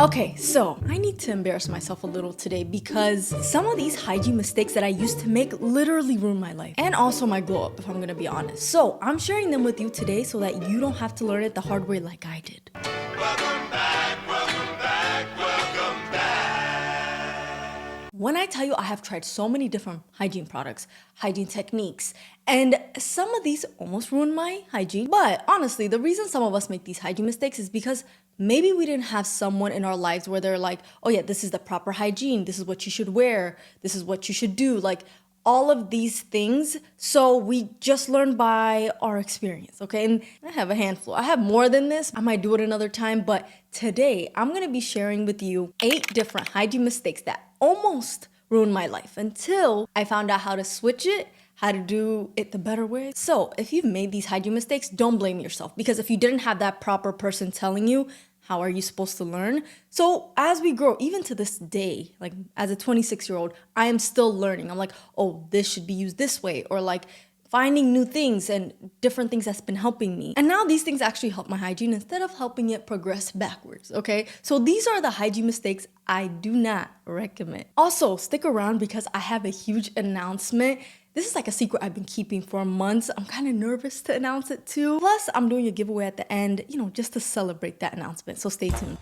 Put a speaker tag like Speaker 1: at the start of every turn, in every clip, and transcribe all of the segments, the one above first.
Speaker 1: Okay, so I need to embarrass myself a little today because some of these hygiene mistakes that I used to make literally ruined my life and also my glow up, if I'm gonna be honest. So I'm sharing them with you today so that you don't have to learn it the hard way like I did.
Speaker 2: Welcome back, welcome back, welcome back.
Speaker 1: When I tell you I have tried so many different hygiene products, hygiene techniques, and some of these almost ruined my hygiene. But honestly, the reason some of us make these hygiene mistakes is because maybe we didn't have someone in our lives where they're like, oh yeah, this is the proper hygiene. This is what you should wear. This is what you should do. Like all of these things. So we just learn by our experience, okay? And I have a handful. I have more than this. I might do it another time, but today I'm gonna be sharing with you 8 different hygiene mistakes that almost ruined my life until I found out how to switch it, how to do it the better way. So if you've made these hygiene mistakes, don't blame yourself, because if you didn't have that proper person telling you, how are you supposed to learn? So as we grow, even to this day, like as a 26-year-old, I am still learning. I'm like, oh, this should be used this way, or like finding new things and different things that's been helping me. And now these things actually help my hygiene instead of helping it progress backwards, okay? So these are the hygiene mistakes I do not recommend. Also, stick around because I have a huge announcement. This is like a secret I've been keeping for months. I'm kind of nervous to announce it too. Plus, I'm doing a giveaway at the end, just to celebrate that announcement. So stay tuned.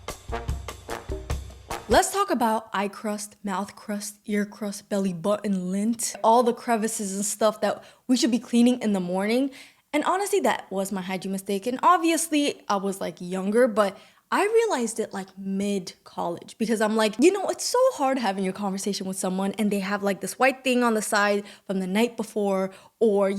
Speaker 1: Let's talk about eye crust, mouth crust, ear crust, belly button lint, all the crevices and stuff that we should be cleaning in the morning. And honestly, that was my hygiene mistake. And obviously, I was like younger, but I realized it like mid-college because I'm like, it's so hard having your conversation with someone and they have like this white thing on the side from the night before, or,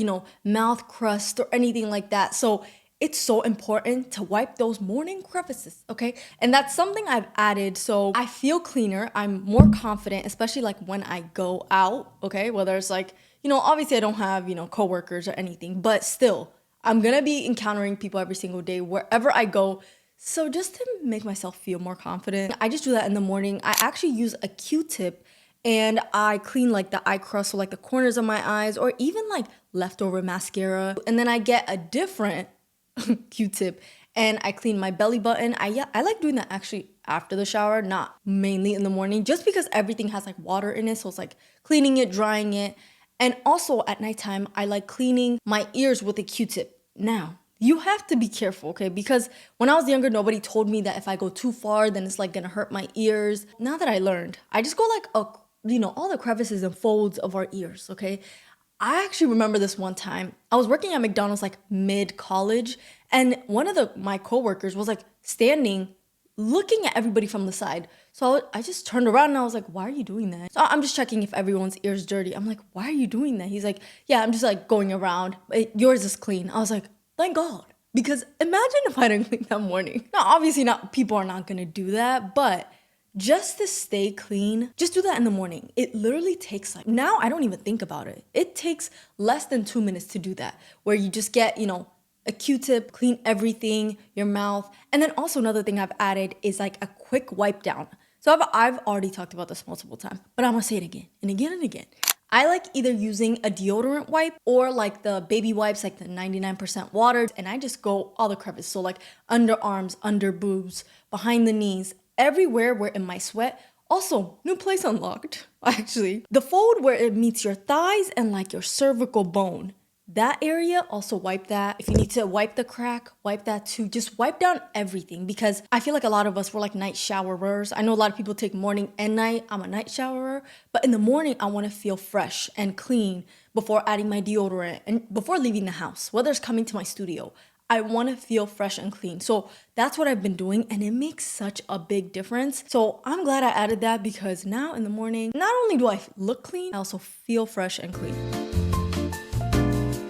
Speaker 1: mouth crust or anything like that. So it's so important to wipe those morning crevices, okay? And that's something I've added so I feel cleaner, I'm more confident, especially like when I go out, okay? Whether it's like, obviously I don't have, coworkers or anything, but still, I'm gonna be encountering people every single day wherever I go. So just to make myself feel more confident, I just do that in the morning. I actually use a Q-tip and I clean like the eye crust, so like the corners of my eyes, or even like leftover mascara. And then I get a different Q-tip and I clean my belly button. I like doing that actually after the shower, not mainly in the morning, just because everything has like water in it. So it's like cleaning it, drying it. And also at nighttime, I like cleaning my ears with a Q-tip. Now, you have to be careful, okay? Because when I was younger, nobody told me that if I go too far, then it's like gonna hurt my ears. Now that I learned, I just go like, all the crevices and folds of our ears, okay? I actually remember this one time. I was working at McDonald's like mid-college, and one of my coworkers was like standing looking at everybody from the side. So I just turned around and I was like, why are you doing that? So I'm just checking if everyone's ear's dirty. I'm like, why are you doing that? He's like, yeah, I'm just like going around. Yours is clean. I was like, thank God. Because imagine if I didn't clean that morning. Now, obviously people are not gonna do that, but just to stay clean, just do that in the morning. It literally takes like, now I don't even think about it. It takes less than 2 minutes to do that, where you just get, a Q-tip, clean everything, your mouth. And then also another thing I've added is like a quick wipe down. So I've already talked about this multiple times, but I'm gonna say it again and again and again. I like either using a deodorant wipe or like the baby wipes, like the 99% water, and I just go all the crevices. So like underarms, under boobs, behind the knees, everywhere where it might sweat. Also, new place unlocked, actually. The fold where it meets your thighs and like your cervical bone. That area, also wipe that. If you need to wipe the crack, wipe that too. Just wipe down everything, because I feel like a lot of us were like night showerers. I know a lot of people take morning and night. I'm a night showerer, but in the morning, I want to feel fresh and clean before adding my deodorant and before leaving the house, whether it's coming to my studio. I want to feel fresh and clean. So that's what I've been doing, and it makes such a big difference. So I'm glad I added that, because now in the morning, not only do I look clean, I also feel fresh and clean.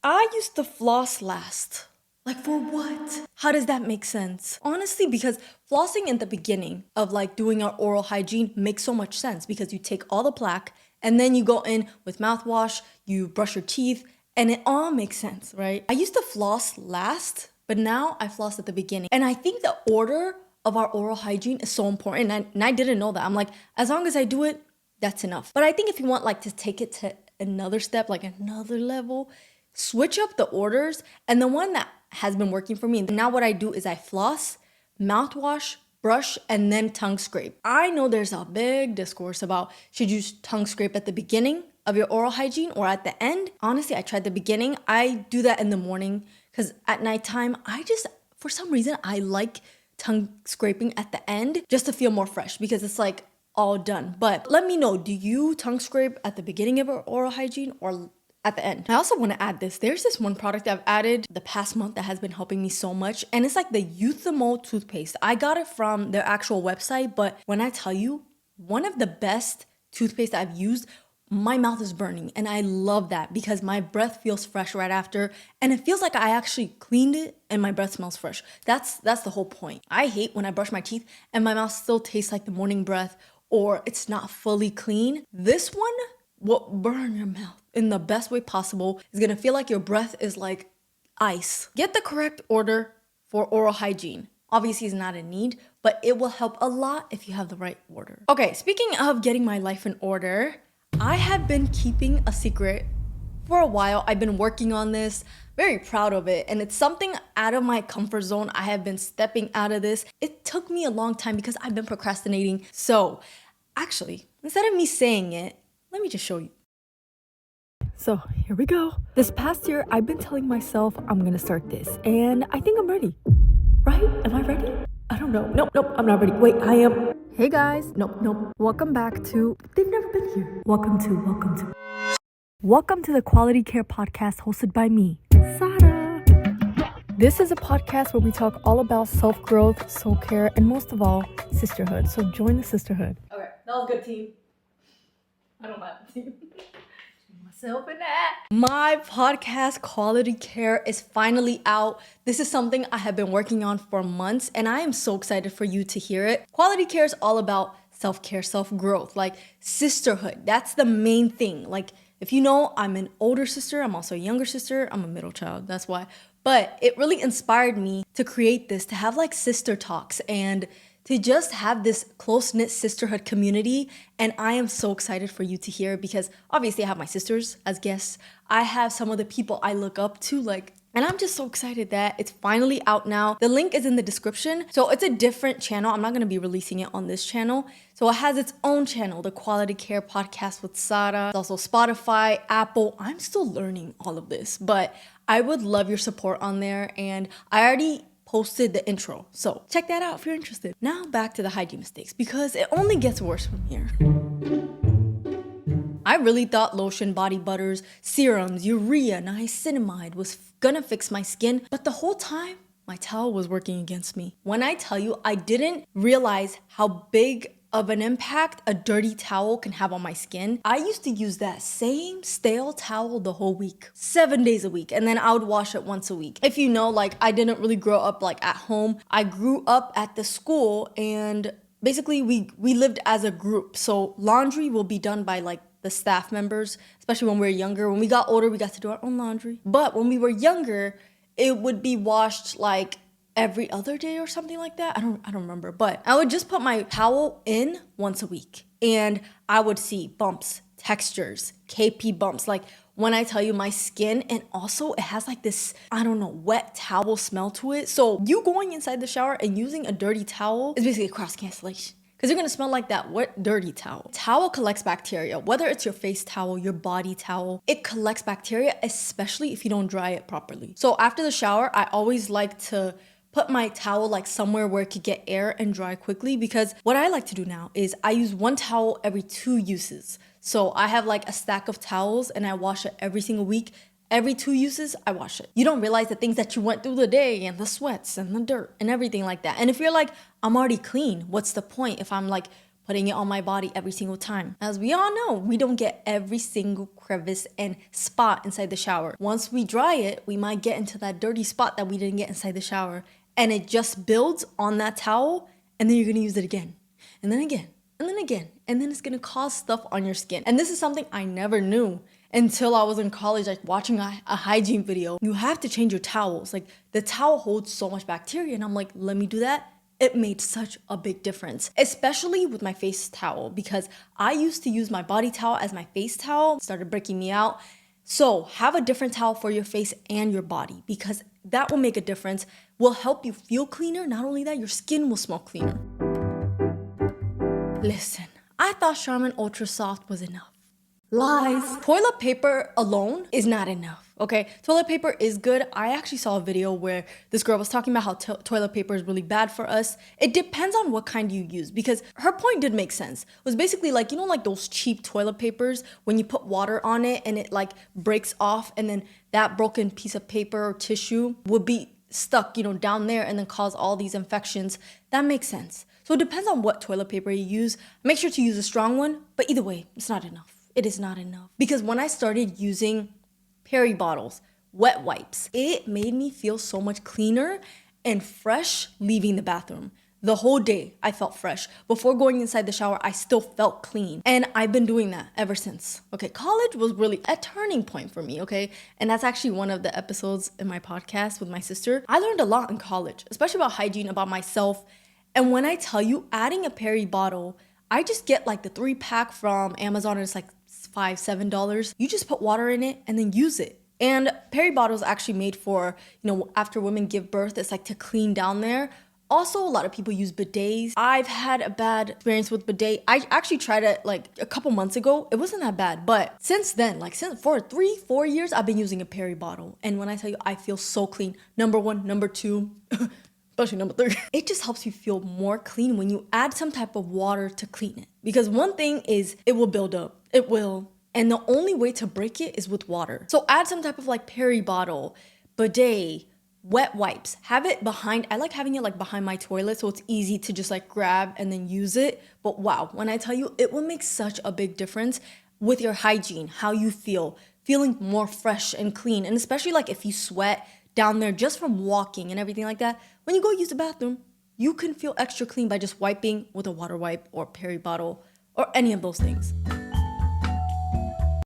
Speaker 1: I used to floss last. Like, for what? How does that make sense? Honestly, because flossing in the beginning of like doing our oral hygiene makes so much sense, because you take all the plaque and then you go in with mouthwash, you brush your teeth, and it all makes sense, right? I used to floss last, but now I floss at the beginning. And I think the order of our oral hygiene is so important. And I didn't know that. I'm like, as long as I do it, that's enough. But I think if you want like to take it to another step, like another level, switch up the orders. And the one that has been working for me now, what I do is I floss, mouthwash, brush and then tongue scrape. I know there's a big discourse about should you tongue scrape at the beginning of your oral hygiene or at the end. Honestly, I tried the beginning. I do that in the morning because at nighttime, for some reason, I like tongue scraping at the end just to feel more fresh because it's like all done. But let me know, do you tongue scrape at the beginning of your oral hygiene or at the end? I also want to add this. There's this one product I've added the past month that has been helping me so much, and it's like the Youthimo toothpaste. I got it from their actual website, but when I tell you, one of the best toothpaste I've used, my mouth is burning, and I love that because my breath feels fresh right after, and it feels like I actually cleaned it and my breath smells fresh. That's the whole point. I hate when I brush my teeth and my mouth still tastes like the morning breath or it's not fully clean. This one will burn your mouth in the best way possible. It's gonna feel like your breath is like ice. Get the correct order for oral hygiene. Obviously, it's not a need, but it will help a lot if you have the right order. Okay, speaking of getting my life in order, I have been keeping a secret for a while. I've been working on this, very proud of it, and it's something out of my comfort zone. I have been stepping out of this. It took me a long time because I've been procrastinating. So actually, instead of me saying it, let me just show you. So here we go. This past year, I've been telling myself I'm gonna start this, and I think I'm ready. Right? Am I ready? I don't know. Nope, I'm not ready. Wait, I am. Hey guys. Nope. Welcome back to, they've never been here. Welcome to the Quality Care Podcast hosted by me, Sara. This is a podcast where we talk all about self-growth, soul-care, and most of all, sisterhood. So join the sisterhood. Okay, that was good, team. I don't have a team. Myself in that. My podcast, Quality Care, is finally out. This is something I have been working on for months, and I am so excited for you to hear it. Quality Care is all about self-care, self-growth, like sisterhood. That's the main thing. Like, if you know, I'm an older sister. I'm also a younger sister. I'm a middle child. That's why. But it really inspired me to create this, to have like sister talks and to just have this close-knit sisterhood community. And I am so excited for you to hear it because obviously I have my sisters as guests. I have some of the people I look up to, and I'm just so excited that it's finally out now. The link is in the description. So it's a different channel. I'm not gonna be releasing it on this channel. So it has its own channel, the Quality Care Podcast with Sara. It's also Spotify, Apple. I'm still learning all of this, but I would love your support on there. And I already posted the intro, so check that out if you're interested. Now back to the hygiene mistakes because it only gets worse from here. I really thought lotion, body butters, serums, urea, niacinamide was gonna fix my skin, but the whole time my towel was working against me. When I tell you, I didn't realize how big of an impact a dirty towel can have on my skin. I used to use that same stale towel the whole week, 7 days a week, and then I would wash it once a week. If you know, I didn't really grow up at home. I grew up at the school, and basically we lived as a group. So laundry will be done by the staff members, especially when we were younger. When we got older, we got to do our own laundry. But when we were younger, it would be washed every other day or something like that. I don't remember, but I would just put my towel in once a week and I would see bumps, textures, KP bumps. When I tell you my skin, and also it has this, wet towel smell to it. So you going inside the shower and using a dirty towel is basically a cross cancellation because you're gonna smell like that wet, dirty towel. Towel collects bacteria, whether it's your face towel, your body towel, it collects bacteria, especially if you don't dry it properly. So after the shower, I always like to put my towel somewhere where it could get air and dry quickly, because what I like to do now is I use one towel every 2 uses. So I have a stack of towels and I wash it every single week. Every 2 uses, I wash it. You don't realize the things that you went through the day and the sweats and the dirt and everything like that. And if you're I'm already clean, what's the point if I'm putting it on my body every single time? As we all know, we don't get every single crevice and spot inside the shower. Once we dry it, we might get into that dirty spot that we didn't get inside the shower. And it just builds on that towel, and then you're gonna use it again, and then again, and then again, and then it's gonna cause stuff on your skin. And this is something I never knew until I was in college, watching a hygiene video. You have to change your towels. The towel holds so much bacteria, and I'm let me do that. It made such a big difference, especially with my face towel, because I used to use my body towel as my face towel. It started breaking me out. So have a different towel for your face and your body because that will make a difference, will help you feel cleaner. Not only that, your skin will smell cleaner. Listen, I thought Charmin Ultra Soft was enough. Lies. Toilet paper alone is not enough, okay? Toilet paper is good. I actually saw a video where this girl was talking about how toilet paper is really bad for us. It depends on what kind you use because her point did make sense. It was basically like, you know, like those cheap toilet papers when you put water on it and it like breaks off and then that broken piece of paper or tissue would be stuck, you know, down there and then cause all these infections. That makes sense. So it depends on what toilet paper you use. Make sure to use a strong one, but either way, it's not enough. It is not enough. Because when I started using Perry bottles, wet wipes, it made me feel so much cleaner and fresh leaving the bathroom. The whole day I felt fresh. Before going inside the shower, I still felt clean. And I've been doing that ever since. Okay, college was really a turning point for me, okay? And that's actually one of the episodes in my podcast with my sister. I learned a lot in college, especially about hygiene, about myself. And when I tell you, adding a Perry bottle, I just get like the 3-pack from Amazon and it's like $5-7. You just put water in it and then use it. And Perry bottle is actually made for, you know, after women give birth, it's like to clean down there. Also, a lot of people use bidets. I've had a bad experience with bidet. I actually tried it like a couple months ago. It wasn't that bad, but since then, like for 3-4 years, I've been using a Perry bottle. And when I tell you, I feel so clean. Number 1, number 2, especially number 3. It just helps you feel more clean when you add some type of water to clean it. Because one thing is it will build up. It will. And the only way to break it is with water. So add some type of like Perry bottle, bidet, wet wipes. Have it behind, I like having it like behind my toilet so it's easy to just like grab and then use it. But wow, when I tell you, it will make such a big difference with your hygiene, how you feel, feeling more fresh and clean. And especially like if you sweat down there just from walking and everything like that, when you go use the bathroom, you can feel extra clean by just wiping with a water wipe or Perry bottle or any of those things.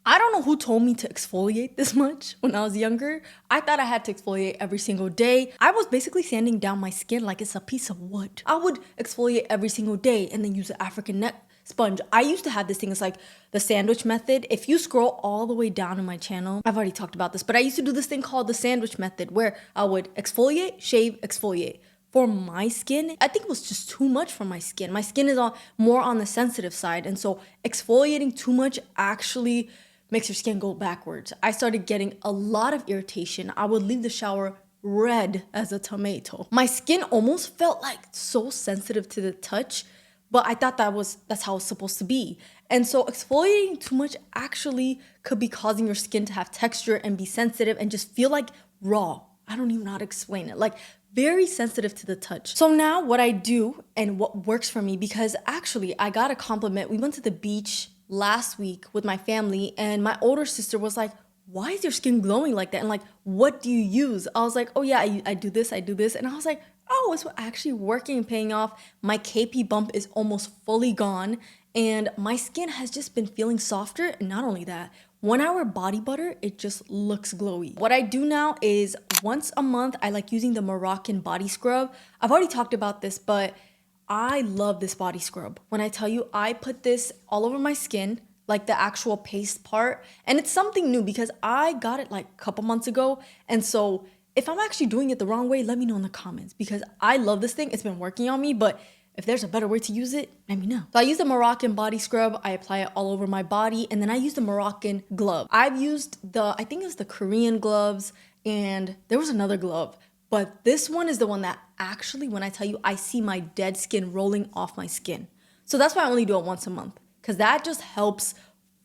Speaker 1: I don't know who told me to exfoliate this much when I was younger. I thought I had to exfoliate every single day. I was basically sanding down my skin like it's a piece of wood. I would exfoliate every single day and then use an African neck sponge. I used to have this thing, it's like the sandwich method. If you scroll all the way down in my channel, I've already talked about this, but I used to do this thing called the sandwich method where I would exfoliate, shave, exfoliate. For my skin, I think it was just too much for my skin. My skin is more on the sensitive side. And so exfoliating too much actually makes your skin go backwards. I started getting a lot of irritation. I would leave the shower red as a tomato. My skin almost felt like so sensitive to the touch, but I thought that's how it's supposed to be. And so exfoliating too much actually could be causing your skin to have texture and be sensitive and just feel like raw. I don't even know how to explain it. Like very sensitive to the touch. So now what I do and what works for me, because actually I got a compliment. We went to the beach last week with my family and my older sister was like, why is your skin glowing like that? And like, what do you use? I was like, oh yeah, I do this. And I was like, oh, it's actually working and paying off. My KP bump is almost fully gone and my skin has just been feeling softer. And not only that, 1 hour body butter, it just looks glowy. What I do now is once a month, I like using the Moroccan body scrub. I've already talked about this, but I love this body scrub. When I tell you, I put this all over my skin, like the actual paste part. And it's something new because I got it like a couple months ago. And so if I'm actually doing it the wrong way, let me know in the comments because I love this thing. It's been working on me, but if there's a better way to use it, let me know. So I use the Moroccan body scrub. I apply it all over my body. And then I use the Moroccan glove. I've used I think it's the Korean gloves. And there was another glove. But this one is the one that actually, when I tell you, I see my dead skin rolling off my skin. So that's why I only do it once a month. Because that just helps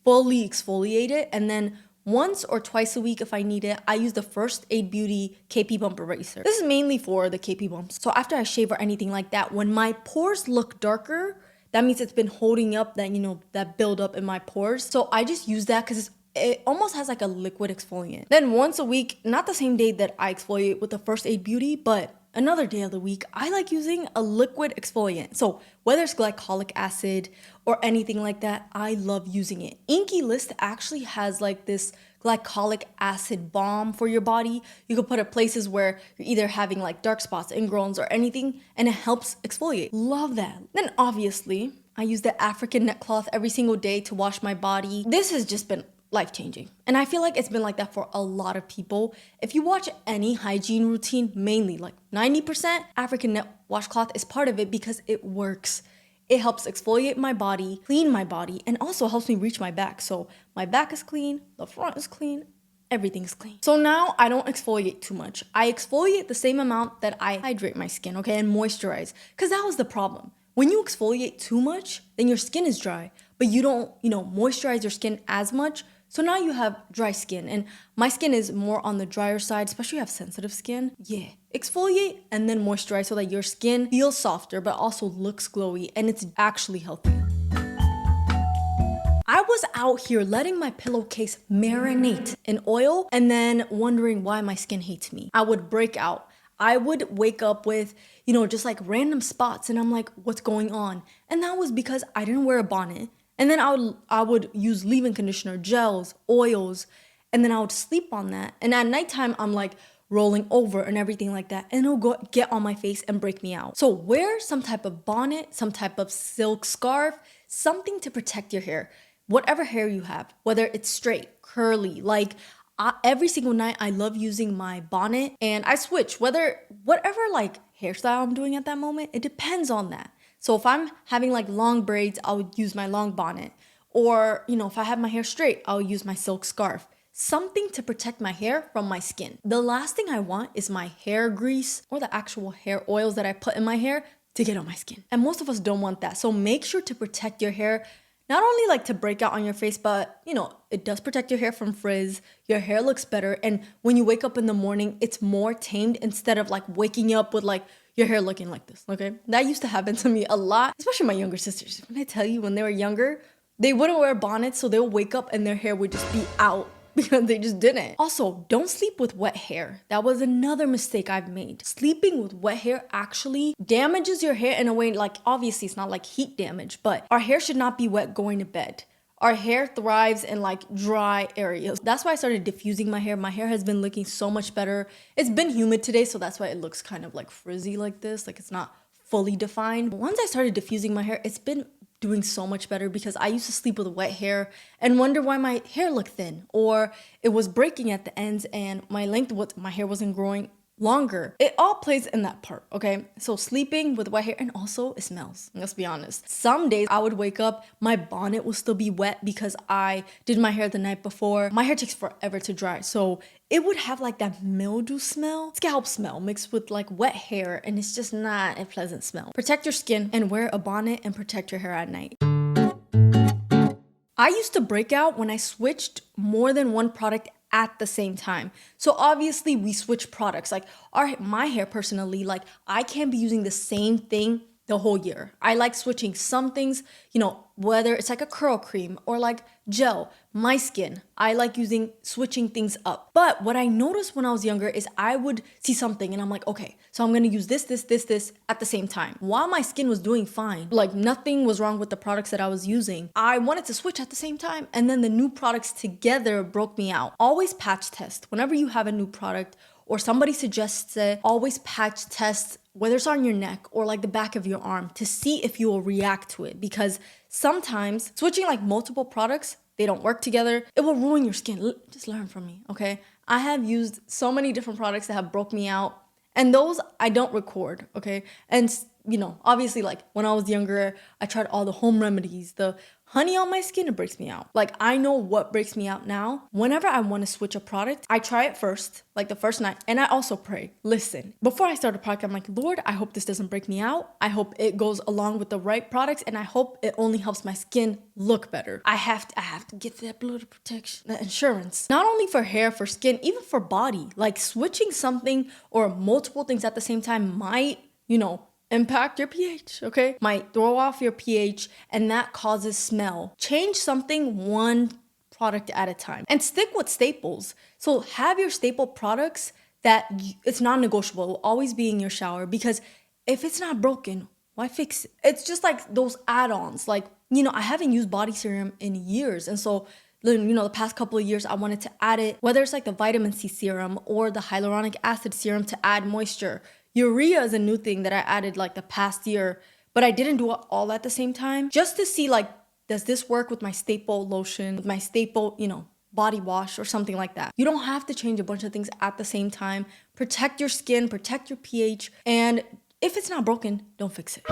Speaker 1: fully exfoliate it. And then once or twice a week, if I need it, I use the First Aid Beauty KP Bump Eraser. This is mainly for the KP bumps. So after I shave or anything like that, when my pores look darker, that means it's been holding up that, that buildup in my pores. So I just use that because it almost has like a liquid exfoliant. Then once a week, not the same day that I exfoliate with the First Aid Beauty, but another day of the week, I like using a liquid exfoliant. So whether it's glycolic acid or anything like that, I love using it. Inky List actually has like this glycolic acid balm for your body. You can put it places where you're either having like dark spots, ingrowns, or anything, and it helps exfoliate. Love that. Then obviously, I use the African neck cloth every single day to wash my body. This has just been life-changing. And I feel like it's been like that for a lot of people. If you watch any hygiene routine, mainly like 90%, African net washcloth is part of it because it works. It helps exfoliate my body, clean my body, and also helps me reach my back. So my back is clean, the front is clean, everything's clean. So now I don't exfoliate too much. I exfoliate the same amount that I hydrate my skin, okay, and moisturize. Because that was the problem. When you exfoliate too much, then your skin is dry, but you don't, moisturize your skin as much. So now you have dry skin, and my skin is more on the drier side, especially if you have sensitive skin. Yeah, exfoliate and then moisturize so that your skin feels softer, but also looks glowy, and it's actually healthy. I was out here letting my pillowcase marinate in oil and then wondering why my skin hates me. I would break out. I would wake up with, just like random spots, and I'm like, what's going on? And that was because I didn't wear a bonnet. And then I would use leave-in conditioner, gels, oils, and then I would sleep on that. And at nighttime, I'm like rolling over and everything like that, and it'll get on my face and break me out. So wear some type of bonnet, some type of silk scarf, something to protect your hair. Whatever hair you have, whether it's straight, curly, every single night I love using my bonnet, and I switch whatever like hairstyle I'm doing at that moment. It depends on that. So if I'm having like long braids, I would use my long bonnet. Or, if I have my hair straight, I'll use my silk scarf. Something to protect my hair from my skin. The last thing I want is my hair grease or the actual hair oils that I put in my hair to get on my skin. And most of us don't want that. So make sure to protect your hair. Not only like to break out on your face, but it does protect your hair from frizz. Your hair looks better. And when you wake up in the morning, it's more tamed instead of like waking up with like your hair looking like this, okay? That used to happen to me a lot, especially my younger sisters. When I tell you, when they were younger, they wouldn't wear bonnets, so they'll wake up and their hair would just be out because they just didn't. Also, don't sleep with wet hair. That was another mistake I've made. Sleeping with wet hair actually damages your hair in a way, like obviously it's not like heat damage, but our hair should not be wet going to bed. Our hair thrives in like dry areas. That's why I started diffusing my hair. My hair has been looking so much better. It's been humid today, so that's why it looks kind of like frizzy like this, like it's not fully defined. But once I started diffusing my hair, it's been doing so much better because I used to sleep with wet hair and wonder why my hair looked thin, or it was breaking at the ends and my hair wasn't growing longer. It all plays in that part, okay? So sleeping with wet hair, and also it smells, let's be honest. Some days I would wake up, my bonnet will still be wet because I did my hair the night before. My hair takes forever to dry, so it would have like that mildew smell, scalp smell mixed with like wet hair, and it's just not a pleasant smell. Protect your skin and wear a bonnet and protect your hair at night. I used to break out when I switched more than one product at the same time. So obviously we switch products. Like my hair personally, like I can't be using the same thing the whole year. I like switching some things, whether it's like a curl cream or like gel. My skin, I like switching things up. But what I noticed when I was younger is I would see something and I'm like, okay, so I'm gonna use this at the same time. While my skin was doing fine, like nothing was wrong with the products that I was using, I wanted to switch at the same time. And then the new products together broke me out. Always patch test. Whenever you have a new product or somebody suggests it, always patch test, whether it's on your neck or like the back of your arm, to see if you will react to it. Because sometimes switching like multiple products, they don't work together. It will ruin your skin. Just learn from me, okay? I have used so many different products that have broke me out, and those I don't record, okay? And obviously like when I was younger, I tried all the home remedies, the honey on my skin, it breaks me out. Like I know what breaks me out now. Whenever I want to switch a product, I try it first, like the first night, and I also pray. Listen, before I start a product, I'm like, Lord, I hope this doesn't break me out. I hope it goes along with the right products, and I hope it only helps my skin look better. I have to get that blood protection, that insurance. Not only for hair, for skin, even for body. Like switching something or multiple things at the same time might, impact your pH, okay? Might throw off your pH, and that causes smell. Change something one product at a time and stick with staples. So have your staple products that it's non-negotiable. It will always be in your shower, because if it's not broken, why fix it? It's just like those add-ons. Like, I haven't used body serum in years, and so the past couple of years I wanted to add it, whether it's like the vitamin C serum or the hyaluronic acid serum to add moisture. Urea is a new thing that I added like the past year, but I didn't do it all at the same time, just to see like, does this work with my staple lotion, with my staple, body wash or something like that. You don't have to change a bunch of things at the same time. Protect your skin, protect your pH, and if it's not broken, don't fix it.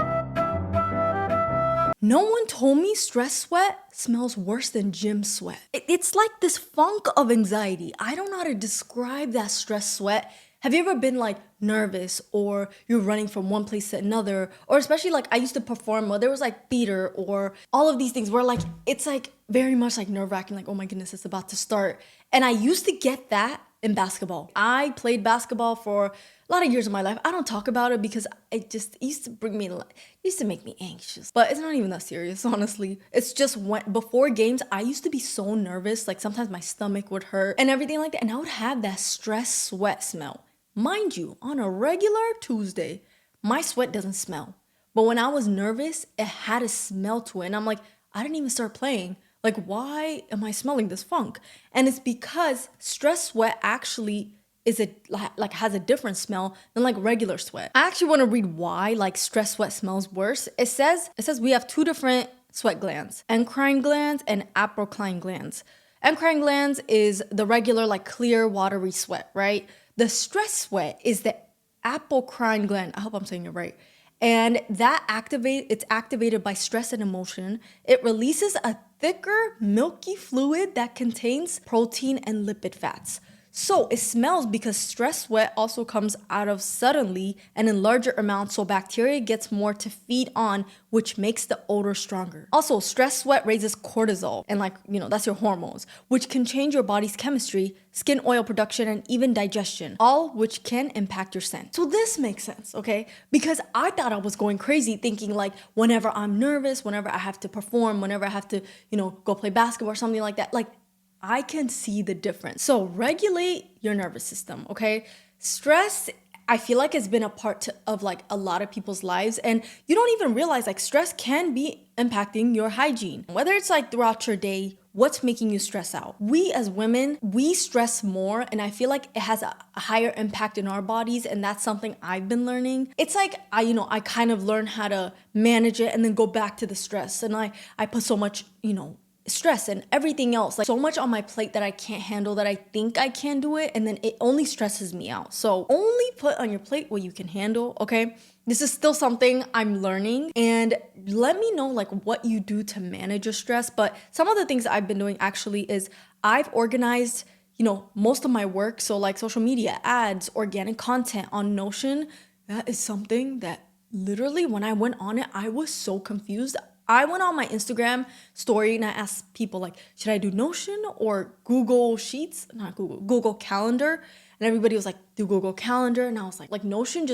Speaker 1: No one told me stress sweat smells worse than gym sweat. It's like this funk of anxiety. I don't know how to describe that stress sweat. Have you ever been like nervous or you're running from one place to another? Or especially like I used to perform where there was like theater or all of these things where like it's like very much like nerve-wracking, like, oh my goodness, it's about to start. And I used to get that in basketball. I played basketball for a lot of years of my life. I don't talk about it because it used to make me anxious. But it's not even that serious, honestly. It's just before games, I used to be so nervous. Like sometimes my stomach would hurt and everything like that. And I would have that stress sweat smell. Mind you, on a regular Tuesday, my sweat doesn't smell. But when I was nervous, it had a smell to it. And I'm like, I didn't even start playing. Like, why am I smelling this funk? And it's because stress sweat actually has a different smell than like regular sweat. I actually want to read why like stress sweat smells worse. It says we have two different sweat glands, endocrine glands and apocrine glands. Endocrine glands is the regular like clear watery sweat, right? The stress sweat is the apocrine gland. I hope I'm saying it right. And it's activated by stress and emotion. It releases a thicker, milky fluid that contains protein and lipid fats. So it smells because stress sweat also comes out of suddenly and in larger amounts, so bacteria gets more to feed on, which makes the odor stronger. Also, stress sweat raises cortisol, and that's your hormones, which can change your body's chemistry, skin oil production, and even digestion, all which can impact your scent. So this makes sense, okay? Because I thought I was going crazy thinking like whenever I'm nervous, whenever I have to perform, whenever I have to, go play basketball or something like that, like I can see the difference. So regulate your nervous system, okay? Stress, I feel like it's been a part of like a lot of people's lives, and you don't even realize like stress can be impacting your hygiene. Whether it's like throughout your day, what's making you stress out? We as women, we stress more, and I feel like it has a higher impact in our bodies, and that's something I've been learning. It's like I kind of learn how to manage it and then go back to the stress, and I put so much, stress and everything else, like so much on my plate that I can't handle, that I think I can do it, and then it only stresses me out. So only put on your plate what you can handle, okay? This is still something I'm learning, and let me know like what you do to manage your stress. But some of the things I've been doing actually is I've organized, most of my work. So like social media, ads, organic content on Notion. That is something that literally when I went on it, I was so confused. I went on my Instagram story and I asked people like, should I do Notion or Google Sheets? Not Google Calendar. And everybody was like, do Google Calendar. And I was like Notion,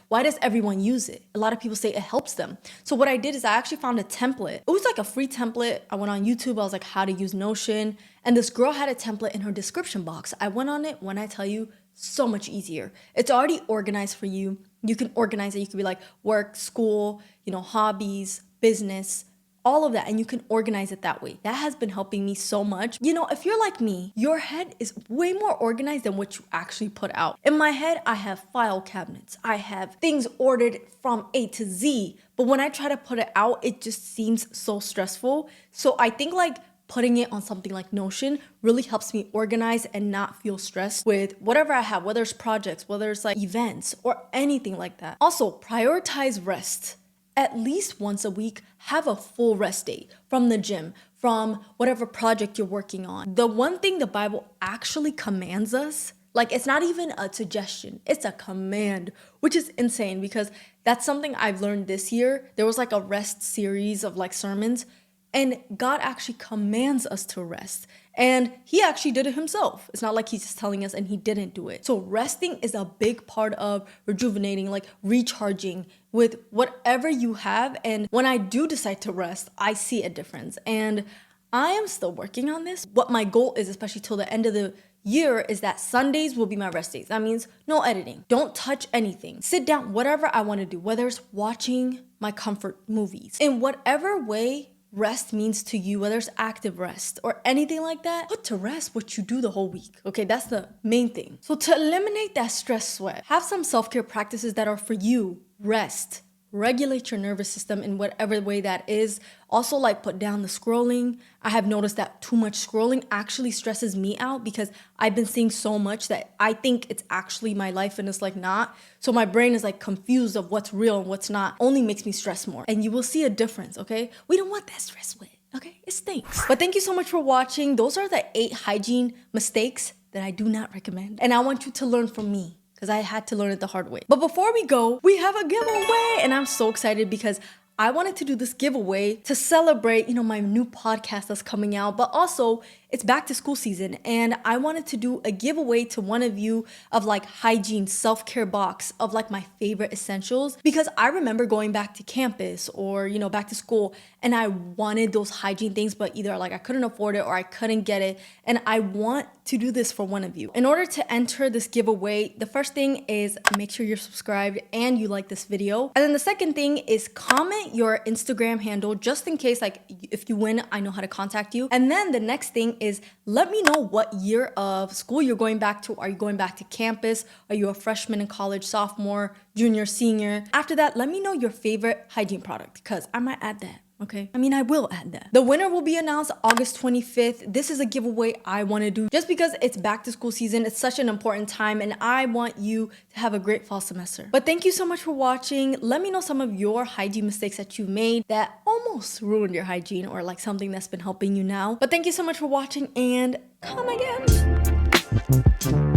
Speaker 1: why does everyone use it? A lot of people say it helps them. So what I did is I actually found a template. It was like a free template. I went on YouTube. I was like, how to use Notion. And this girl had a template in her description box. I went on it. When I tell you, so much easier. It's already organized for you. You can organize it. You could be like work, school, hobbies, business, all of that, and you can organize it that way. That has been helping me so much. If you're like me, your head is way more organized than what you actually put out. In my head, I have file cabinets. I have things ordered from A to Z, but when I try to put it out, it just seems so stressful. So I think like putting it on something like Notion really helps me organize and not feel stressed with whatever I have, whether it's projects, whether it's like events or anything like that. Also, prioritize rest. At least once a week, have a full rest day from the gym, from whatever project you're working on. The one thing the Bible actually commands us, like it's not even a suggestion, it's a command, which is insane because that's something I've learned this year. There was like a rest series of like sermons, and God actually commands us to rest. And he actually did it himself. It's not like he's just telling us and he didn't do it. So resting is a big part of rejuvenating, like recharging with whatever you have. And when I do decide to rest, I see a difference. And I am still working on this. What my goal is, especially till the end of the year, is that Sundays will be my rest days. That means no editing. Don't touch anything. Sit down, whatever I want to do, whether it's watching my comfort movies. In whatever way rest means to you, whether it's active rest or anything like that, put to rest what you do the whole week. Okay, that's the main thing. So to eliminate that stress sweat, have some self-care practices that are for you. Rest, regulate your nervous system in whatever way that is. Also, like, put down the scrolling. I have noticed that too much scrolling actually stresses me out because I've been seeing so much that I think it's actually my life and it's like not. So my brain is like confused of what's real and what's not. Only makes me stress more. And you will see a difference, okay? We don't want that stress with, okay? It stinks. But thank you so much for watching. Those are the 8 hygiene mistakes that I do not recommend. And I want you to learn from me, because I had to learn it the hard way. But before we go, we have a giveaway, and I'm so excited because I wanted to do this giveaway to celebrate, my new podcast that's coming out, but also it's back to school season, and I wanted to do a giveaway to one of you of like hygiene self-care box of like my favorite essentials, because I remember going back to campus or, back to school, and I wanted those hygiene things, but either like I couldn't afford it or I couldn't get it. And I want to do this for one of you. In order to enter this giveaway, the first thing is make sure you're subscribed and you like this video. And then the second thing is comment your Instagram handle just in case, like if you win, I know how to contact you. And then the next thing is let me know what year of school you're going back to. Are you going back to campus? Are you a freshman in college, sophomore, junior, senior? After that, let me know your favorite hygiene product because I might add that. Okay, I will add that. The winner will be announced August 25th. This is a giveaway I want to do just because it's back to school season. It's such an important time and I want you to have a great fall semester. But thank you so much for watching. Let me know some of your hygiene mistakes that you've made that almost ruined your hygiene or like something that's been helping you now. But thank you so much for watching and come again.